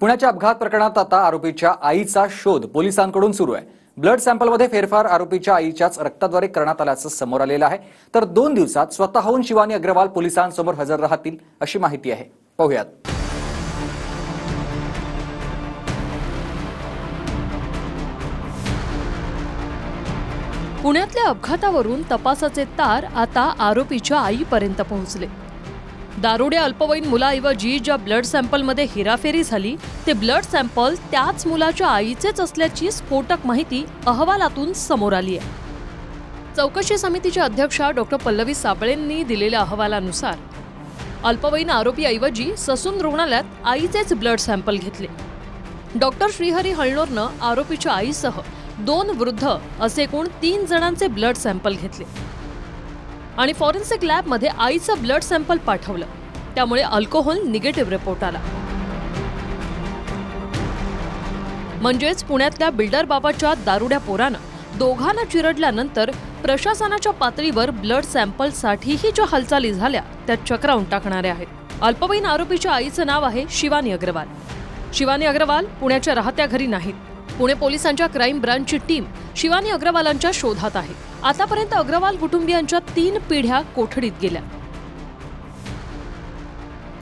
पुण्याच्या अपघात प्रकरणात आता आरोपीच्या आईचा शोध पोलिसांकडून सुरू आहे। ब्लड सॅम्पलमध्ये फेरफार आरोपीच्या आईच्याच रक्ताद्वारे करण्यात आल्याचं समोर आलेलं आहे। तर 2 दिवसात स्वतःहून शिवानी अग्रवाल पोलिसांसमोर हजर राहतील अशी माहिती आहे। पाहूयात। पुण्यातल्या अपघातावरून तपासाचे तार आता आरोपीच्या आईपर्यंत पोहोचले। दारुड्या अल्पवयीन मुलाऐवजी ज्या ब्लड सॅम्पलमध्ये हेराफेरी झाली ते ब्लड सॅम्पल त्याच मुलाच्या आईचेच असल्याची स्फोटक माहिती अहवालातून समोर आली आहे। चौकशी समितीच्या अध्यक्षा डॉक्टर पल्लवी साबळेंनी दिलेल्या अहवालानुसार अल्पवयीन आरोपीऐवजी ससून रुग्णालयात आईचेच ब्लड सॅम्पल घेतले। डॉक्टर श्रीहरी हळणोरनं आरोपीच्या आईसह 2 वृद्ध असे एकूण 3 जणांचे ब्लड सॅम्पल घेतले आणि फॉरेन्सिक लॅबमध्ये आईचं ब्लड सॅम्पल पाठवलं। त्यामुळे अल्कोहोल निगेटिव्ह रिपोर्ट आला। म्हणजेच पुण्यातल्या बिल्डर बाबाच्या दारुड्या पोरानं दोघांना चिरडल्यानंतर प्रशासनाच्या पातळीवर ब्लड सॅम्पलसाठीही ज्या हालचाली झाल्या त्या चक्रावून टाकणाऱ्या आहेत। अल्पवयीन आरोपीच्या आईचं नाव आहे शिवानी अग्रवाल। शिवानी अग्रवाल पुण्याच्या राहत्या घरी नाहीत। पुणे पोलिसांच्या क्राईम ब्रांचची टीम शिवानी अग्रवालांच्या शोधात आहे। आतापर्यंत अग्रवाल कुटुंबियांच्या 3 पिढ्या कोठडीत गेल्या।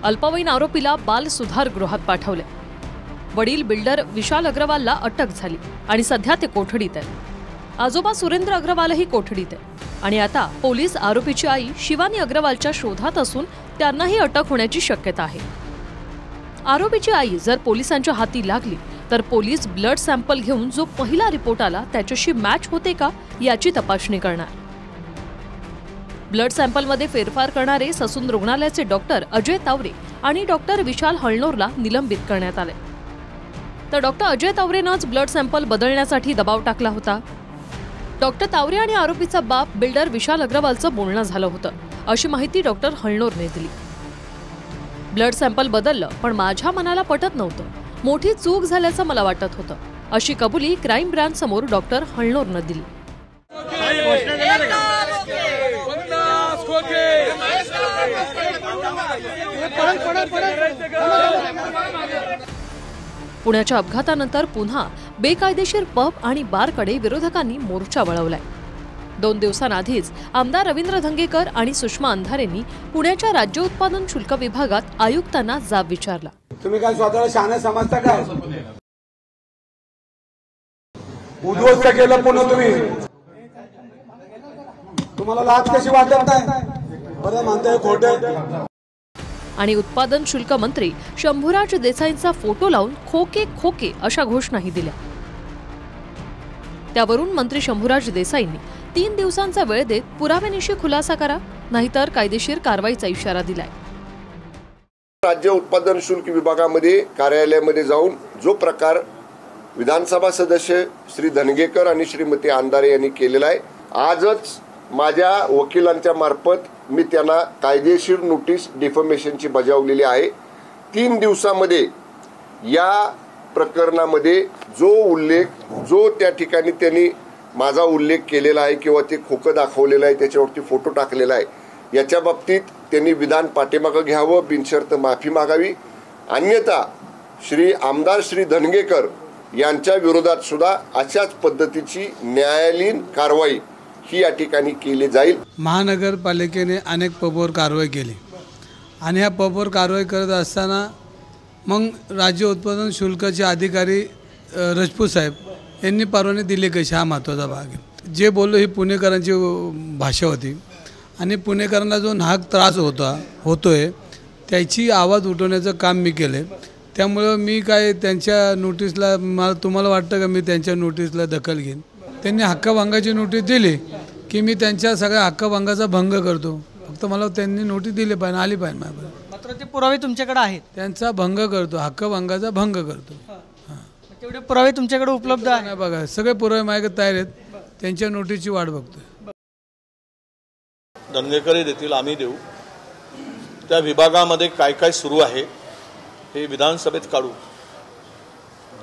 अल्पवयीन आरोपीला बाल सुधारगृहात पाठवले। वडील बिल्डर विशाल अग्रवालला अटक झाली आणि सध्या ते कोठडीत आहेत। आजोबा सुरेंद्र अग्रवालही कोठडीत आहे आणि आता पोलीस आरोपीची आई शिवानी अग्रवालच्या शोधात असून त्यांनाही अटक होण्याची शक्यता आहे। आरोपीची आई जर पोलिसांच्या हाती लागली तर पोलीस ब्लड सॅम्पल घेऊन जो पहिला रिपोर्ट आला त्याच्याशी मॅच होते का याची तपासणी करणार। ब्लड सॅम्पलमध्ये फेरफार करणारे ससून रुग्णालयाचे डॉक्टर अजय तावरे आणि डॉक्टर विशाल हळणोरला निलंबित करण्यात आले। तर डॉक्टर अजय तावरेनंच ब्लड सॅम्पल बदलण्यासाठी दबाव टाकला होता। डॉक्टर तावरे आणि आरोपीचा बाप बिल्डर विशाल अग्रवालचं बोलणं झालं होतं अशी माहिती डॉक्टर हळणोरने दिली। ब्लड सॅम्पल बदललं पण माझ्या मनाला पटत नव्हतं, मोठी चूक झाल्याचं मला वाटत होतं अशी कबुली क्राईम ब्रांच समोर डॉक्टर हळणोरनं दिली। पुण्याच्या अपघातानंतर पुन्हा बेकायदेशीर पब आणि बारकडे विरोधकांनी मोर्चा वळवलाय। 2 दिवसांआधीच आमदार रवींद्र धंगेकर आणि सुषमा अंधारेंनी पुण्याच्या राज्य उत्पादन शुल्क विभागात आयुक्तांना जाब विचारला। तुम्ही काय स्वतःला शहाणे समजता काय? उद्ध्वस्त केलं पुन्हा तुम्ही, तुम्हाला लाच कशी वाटत नाही? बरं म्हणताय खोटं। आणि उत्पादन शुल्क मंत्री शंभूराज देसाईंचा फोटो लावून खोके खोके अशा घोषणाही दिल्या। त्यावरून मंत्री शंभूराज देसाईंनी 3 दिवसांचा वेळ देत पुराव्यानिशी खुलासा करा नाहीतर कायदेशीर कारवाईचा इशारा दिलाय। राज्य उत्पादन शुल्क विभागामध्ये कार्यालयामध्ये जाऊन जो प्रकार विधानसभा सदस्य श्री धनगेकर आणि श्रीमती अंधारे यांनी केलेला आहे, आजच माझ्या वकिलांच्या मार्फत मी त्यांना कायदेशीर नोटीस डिफॉर्मेशनची बजावलेली आहे। 3 दिवसामध्ये या प्रकरणामध्ये जो त्या ठिकाणी त्यांनी माझा उल्लेख केलेला आहे किंवा ते खोकं दाखवलेलं आहे त्याच्यावरती फोटो टाकलेला आहे, याच्या बाबतीत त्यांनी विधान पाठीमागं घ्यावं, बिनशर्त माफी मागावी। अन्यथा आमदार श्री धनगेकर यांच्या विरोधात सुद्धा अशाच पद्धतीची न्यायालयीन कारवाई ही या ठिकाणी केली जाईल। महानगरपालिकेने अनेक पबवर कारवाई केली आणि ह्या पबवर कारवाई करत असताना मग राज्य उत्पादन शुल्काचे अधिकारी राजपूत साहेब यांनी परवानगी दिली कशी, हा महत्त्वाचा भाग आहे। जे बोललो ही पुणेकरांची भाषा होती आणि पुणेकरांना जो नाहक त्रास होतोय त्याची आवाज उठवण्याचं काम मी केले। त्यामुळे मी काय त्यांच्या नोटीसला तुम्हाला वाटतं का मी त्यांच्या नोटीसला दखल घेईन? त्यांनी हक्कभंगाची नोटीस दिली की मी त्यांच्या सगळ्या हक्कभंगाचा भंग करतो, फक्त मला त्यांनी नोटीस दिली पाहिजे, आली पाहिजे माझ्याकडे। मात्र ते पुरावे तुमच्याकडे आहेत? त्यांचा भंग करतो, हक्कभंगाचा भंग करतो। तेवढे पुरावे तुमच्याकडे उपलब्ध आहे? बघा सगळे पुरावे माझ्याकडे तयार आहेत, त्यांच्या नोटीसची वाट बघतोय। धनगेकरही देतील, आम्ही देऊ। त्या विभागामध्ये काय काय सुरू आहे हे विधानसभेत काढू।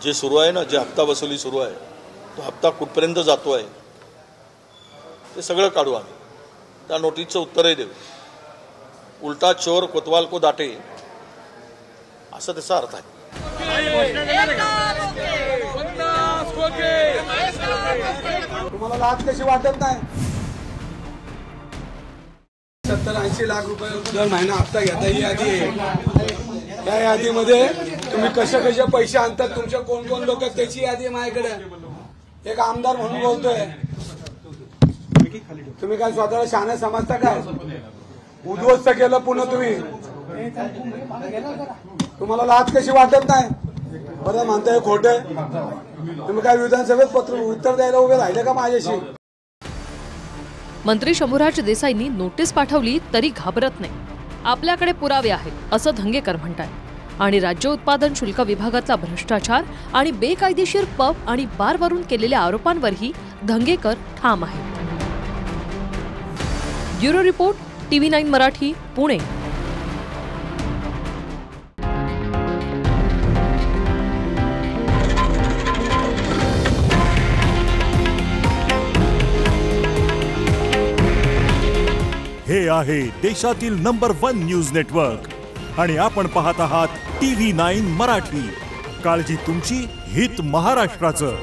जे सुरू आहे ना, जे हप्ता वसुली सुरू आहे, तो हप्ता कुठपर्यंत जातो आहे ते सगळं काढू आम्ही। त्या नोटीसचं उत्तरही देऊ। उलटा चोर कोतवाल को दाटे असा त्याचा अर्थ आहे। तुम्हाला लाच कशी वाटत नाही? 70-80 लाख रुपये दर महिना हप्ता घेता ही यादी आहे. त्या यादीमध्ये तुम्ही कसे कसे पैसे आणतात, तुमचे कोण कोण लोक, त्याची यादी आहे माझ्याकडे. एक आमदार म्हणून बोलतोय. तुम्ही काय स्वतःला शहाणे समजता काय? उद्ध्वस्त केलं पुन्हा तुम्ही. तुम्हाला लाच कशी वाटत नाही? बरं म्हणताय खोटं. तुम्ही काय विधानसभेत उत्तर द्यायला उभे राहिले का माझ्याशी? मंत्री शंभूराज देसाईंनी नोटीस पाठवली तरी घाबरत नाही. आपल्याकडे पुरावे आहेत असं धंगेकर म्हणतात. आणि राज्य उत्पादन शुल्क विभागातला भ्रष्टाचार आणि बेकायदेशीर पब आणि बारवरून केलेल्या आरोपांवरही धंगेकर ठाम आहेत. Bureau report, TV9 Marathi, Pune. हे आहे देशातील नंबर 1 न्यूज नेटवर्क आणि आपण पाहत आहात TV9 मराठी. काळजी तुमची, हित महाराष्ट्राचं.